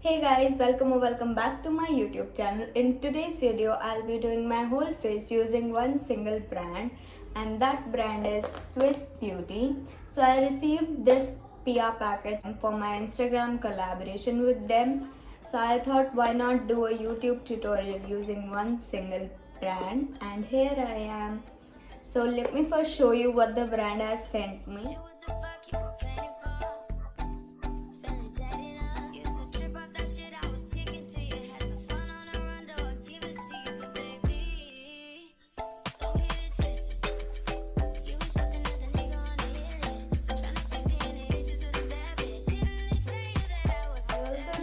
Hey guys, welcome or welcome back to my YouTube channel. In today's video, I'll be doing my whole face using one single brand, and that brand is Swiss Beauty. So I received this PR package for my Instagram collaboration with them. So I thought, why not do a YouTube tutorial using one single brand, and here I am. So let me first show you what the brand has sent me.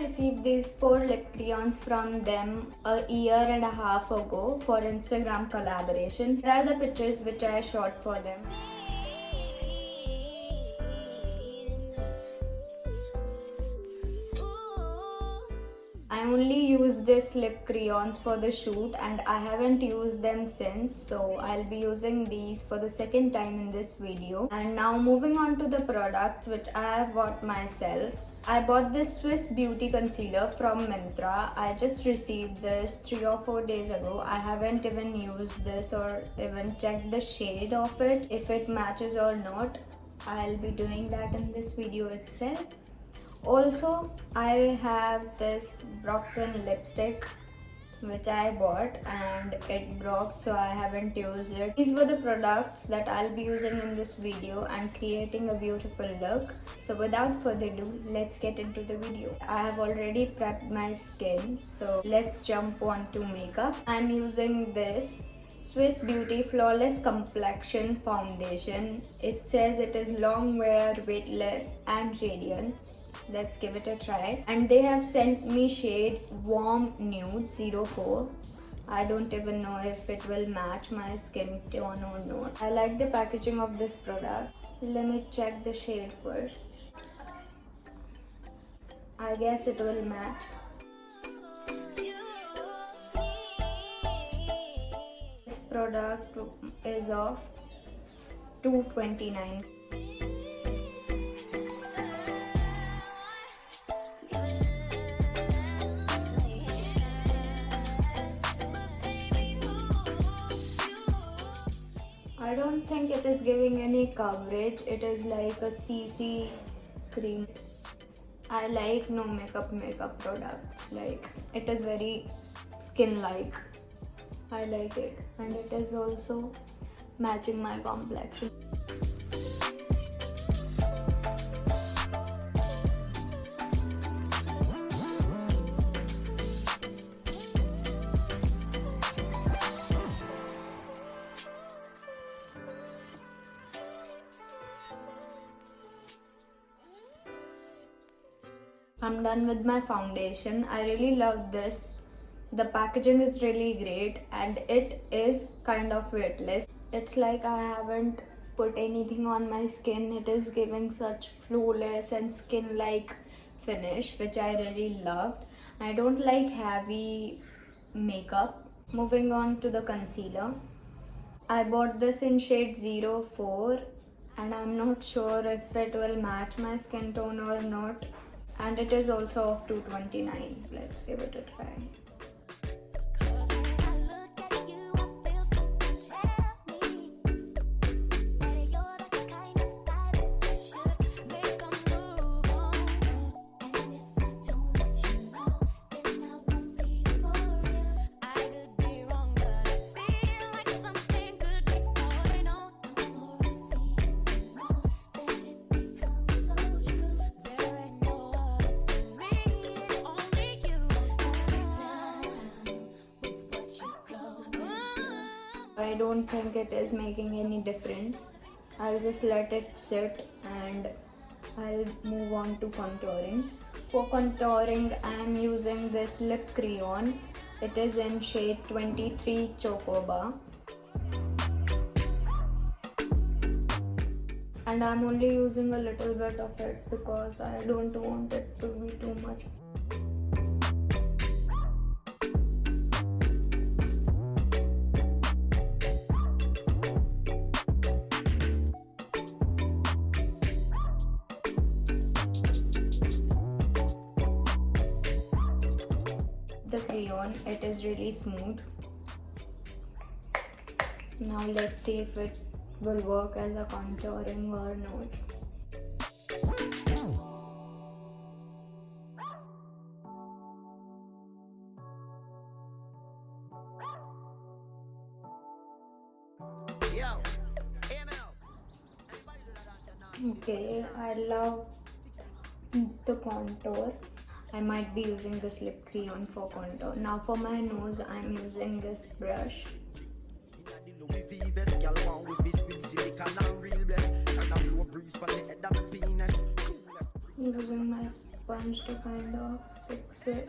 Received these 4 lip crayons from them a year and a half ago for Instagram collaboration. Here are the pictures which I shot for them. I only used this lip crayons for the shoot and I haven't used them since, so I'll be using these for the second time in this video. And now moving on to the products which I have bought myself. I bought this Swiss Beauty concealer from Myntra. I just received this 3 or 4 days ago. I haven't even used this or even checked the shade of it, if it matches or not. I'll be doing that in this video itself. Also, I have this broken lipstick which I bought and it broke, so I haven't used it. These were the products that I'll be using in this video and creating a beautiful look. So without further ado, let's get into the video. I have already prepped my skin, so let's jump on to makeup. I'm using this Swiss Beauty Flawless Complexion Foundation. It says it is long wear, weightless and radiance. Let's give it a try. And they have sent me shade Warm Nude 04. I don't even know if it will match my skin tone or not. I like the packaging of this product. Let me check the shade first. I guess it will match. This product is of $229. I don't think it is giving any coverage. It is like a CC cream. I like no makeup products. Like, it is very skin-like. I like it, and it is also matching my complexion. I'm done with my foundation. I really love this. The packaging is really great and it is kind of weightless. It's like I haven't put anything on my skin. It is giving such flawless and skin-like finish, which I really loved. I don't like heavy makeup. Moving on to the concealer. I bought this in shade 04 and I'm not sure if it will match my skin tone or not. And it is also of $229. Let's give it a try. I don't think it is making any difference. I'll just let it sit and I'll move on to contouring. For contouring, I am using this lip crayon. It is in shade 23 Chocoba. And I'm only using a little bit of it because I don't want it to be too much. crayon. It is really smooth. Now let's see if it will work as a contouring or not. Okay, I love the contour. I might be using this lip crayon for contour. Now for my nose, I'm using this brush. Using my sponge to kind of fix it.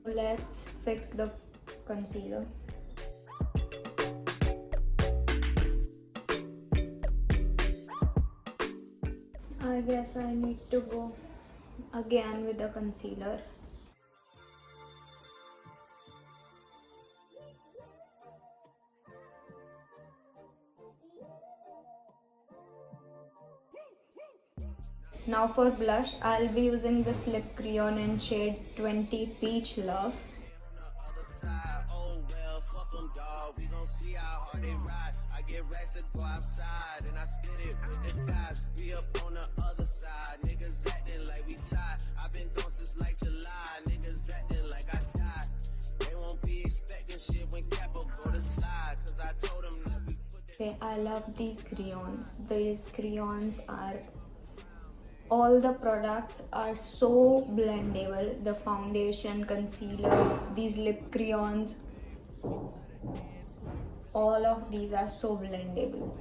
Let's fix the concealer. I guess I need to go again with the concealer. Now for blush, I'll be using this lip crayon in shade 20 Peach Love. Okay, I love these crayons. These crayons are, all the products are so blendable. The foundation, concealer, these lip crayons, all of these are so blendable.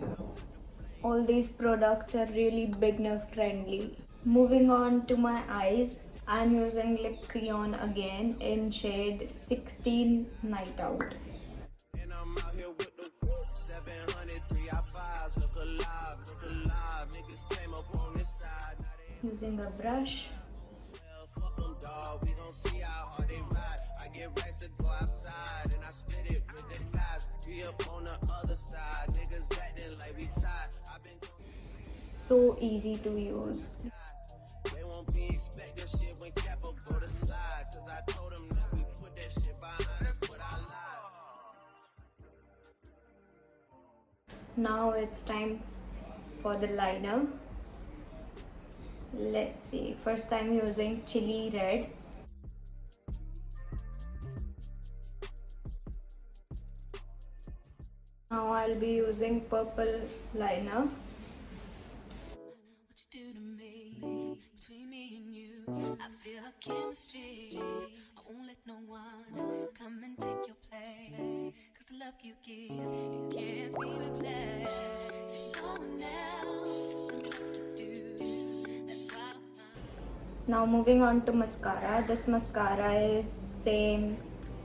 All these products are really beginner friendly. Moving on to my eyes, I'm using lip crayon again in shade 16 Night Out. Using a brush. So easy to use. Now it's time for the liner. Let's see. First I'm using chili red. Now I'll be using purple liner. I feel a chemistry. I won't let no one come and take your place. Cause the love you give, it can't be replaced. See no one else like you do. That's why. Now moving on to mascara. This mascara is same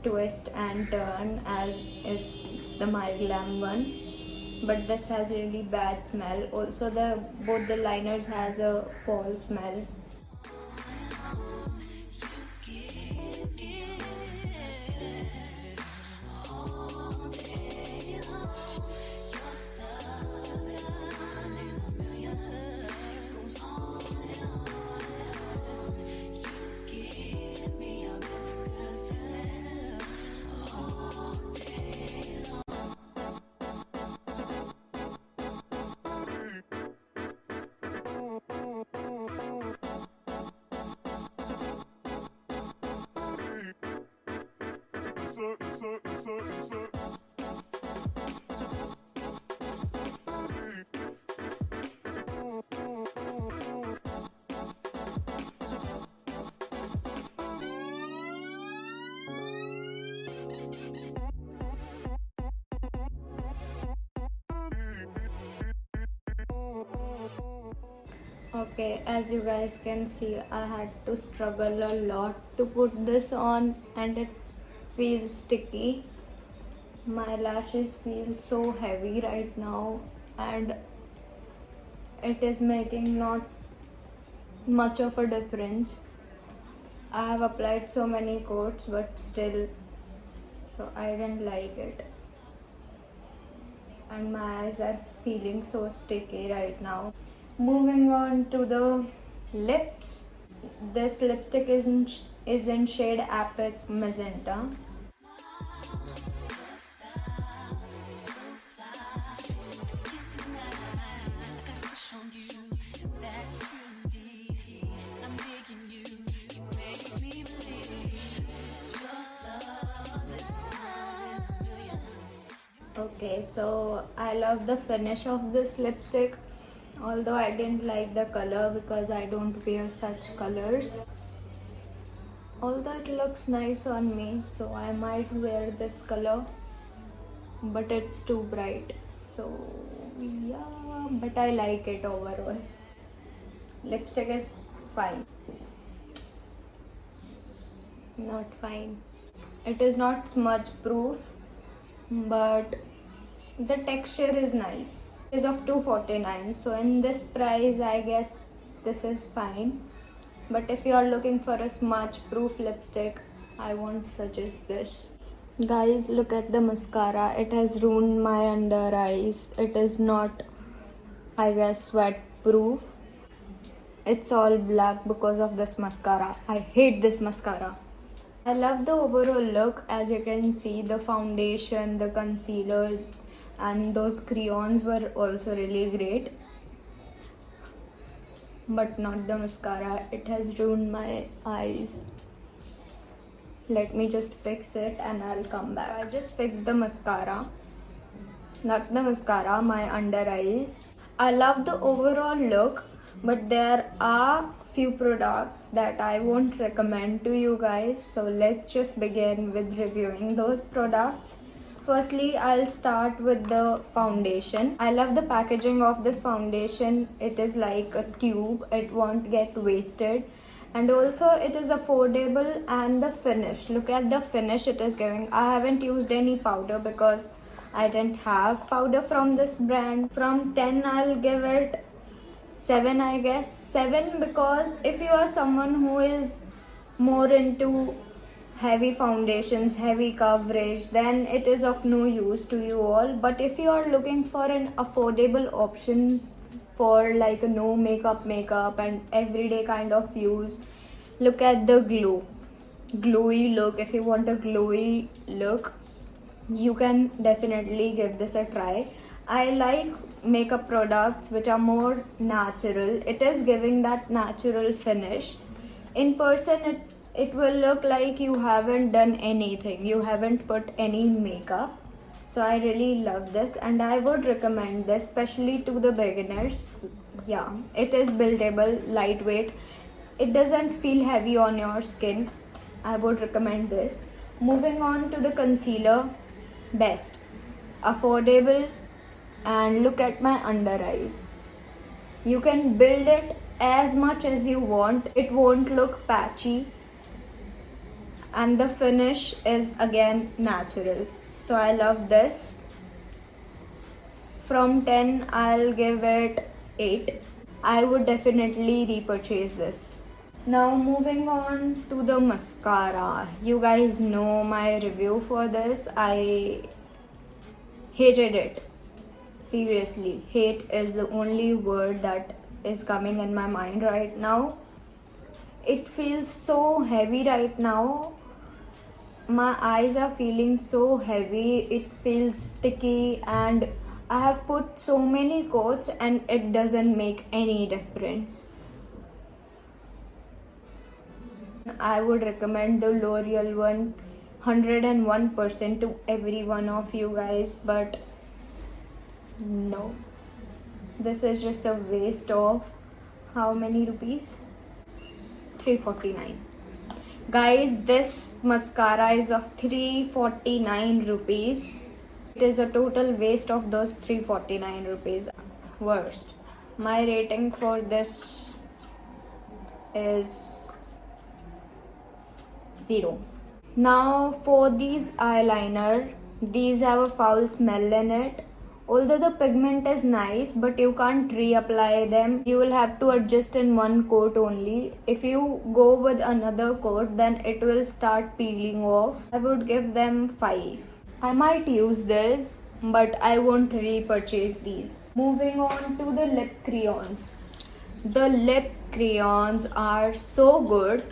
twist and turn as is the My Glam one. But this has really bad smell. Also both the liners has a fall smell. Okay, as you guys can see, I had to struggle a lot to put this on and it feels sticky. My lashes feel so heavy right now and it is making not much of a difference. I have applied so many coats but still, so I didn't like it. And my eyes are feeling so sticky right now. Moving on to the lips. This lipstick is in shade Epic Magenta. Okay, so I love the finish of this lipstick, although I didn't like the color because I don't wear such colors. Although it looks nice on me, so I might wear this color, but it's too bright. So yeah, but I like it overall. Lipstick is fine. Not fine. It is not smudge proof, but the texture is nice. It is of 249, so in this price I guess this is fine. But if you are looking for a smudge proof lipstick, I won't suggest this. Guys, look at the mascara. It has ruined my under eyes. It is not, I guess, sweat proof. It's all black because of this mascara. I hate this mascara. I love the overall look. As you can see, the foundation, the concealer and those crayons were also really great. But not the mascara. It has ruined my eyes. Let me just fix it and I'll come back. I just fixed the mascara. Not the mascara, my under eyes. I love the overall look, but there are few products that I won't recommend to you guys. So let's just begin with reviewing those products. Firstly, I'll start with the foundation. I love the packaging of this foundation. It is like a tube. It won't get wasted. And also it is affordable, and the finish. Look at the finish it is giving. I haven't used any powder because I didn't have powder from this brand. From 10, I'll give it 7, I guess. 7 because if you are someone who is more into heavy foundations, heavy coverage, then it is of no use to you all. But if you are looking for an affordable option for like a no makeup and everyday kind of use, look at the glowy look. If you want a glowy look, you can definitely give this a try. I like makeup products which are more natural. It is giving that natural finish. In person, it will look like you haven't done anything. You haven't put any makeup. So I really love this and I would recommend this, especially to the beginners. Yeah, it is buildable, lightweight. It doesn't feel heavy on your skin. I would recommend this. Moving on to the concealer, best, affordable, and look at my under eyes. You can build it as much as you want. It won't look patchy. And the finish is again natural. So I love this. From 10, I'll give it 8. I would definitely repurchase this. Now moving on to the mascara. You guys know my review for this. I hated it. Seriously, hate is the only word that is coming in my mind right now. It feels so heavy right now. My eyes are feeling so heavy. It feels sticky and I have put so many coats and it doesn't make any difference. I would recommend the L'Oreal one 101% to every one of you guys, but no, this is just a waste of how many rupees? 349. Guys, this mascara is of 349 rupees. It is a total waste of those 349 rupees. Worst. My rating for this is 0. Now for these eyeliner, these have a foul smell in it. Although the pigment is nice, but you can't reapply them. You will have to adjust in one coat only. If you go with another coat, then it will start peeling off. I would give them 5. I might use this, but I won't repurchase these. Moving on to the lip crayons. The lip crayons are so good,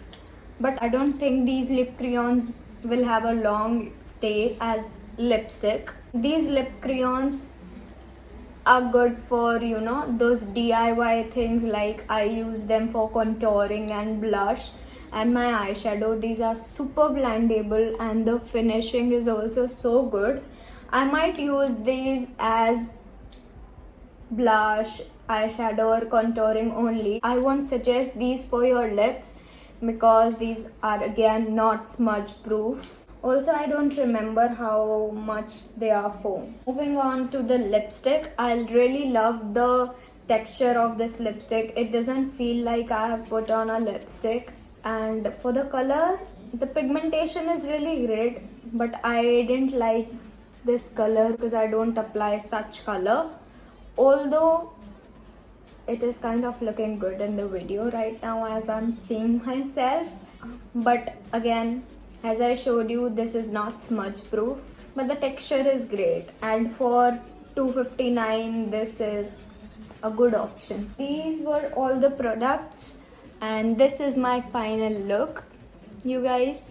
but I don't think these lip crayons will have a long stay as lipstick. These lip crayons are good for, those DIY things, like I use them for contouring and blush and my eyeshadow. These are super blendable and the finishing is also so good. I might use these as blush, eyeshadow or contouring only. I won't suggest these for your lips because these are again not smudge proof. Also, I don't remember how much they are for. Moving on to the lipstick, I really love the texture of this lipstick. It doesn't feel like I have put on a lipstick. And for the color, the pigmentation is really great, but I didn't like this color because I don't apply such color. Although it is kind of looking good in the video right now as I'm seeing myself. But again, as I showed you, this is not smudge proof, but the texture is great. And for $2.59, this is a good option. These were all the products and this is my final look, you guys.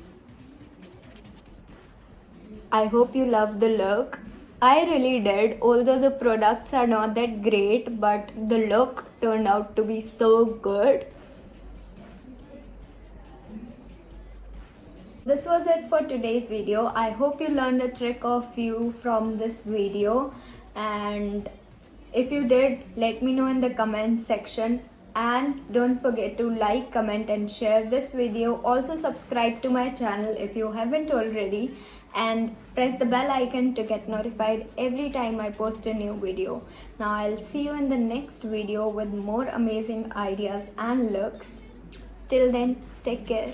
I hope you loved the look. I really did, although the products are not that great, but the look turned out to be so good. This was it for today's video. I hope you learned a trick or few from this video, and if you did, let me know in the comment section. And don't forget to like, comment and share this video. Also subscribe to my channel if you haven't already, and press the bell icon to get notified every time I post a new video. Now I'll see you in the next video with more amazing ideas and looks. Till then, take care.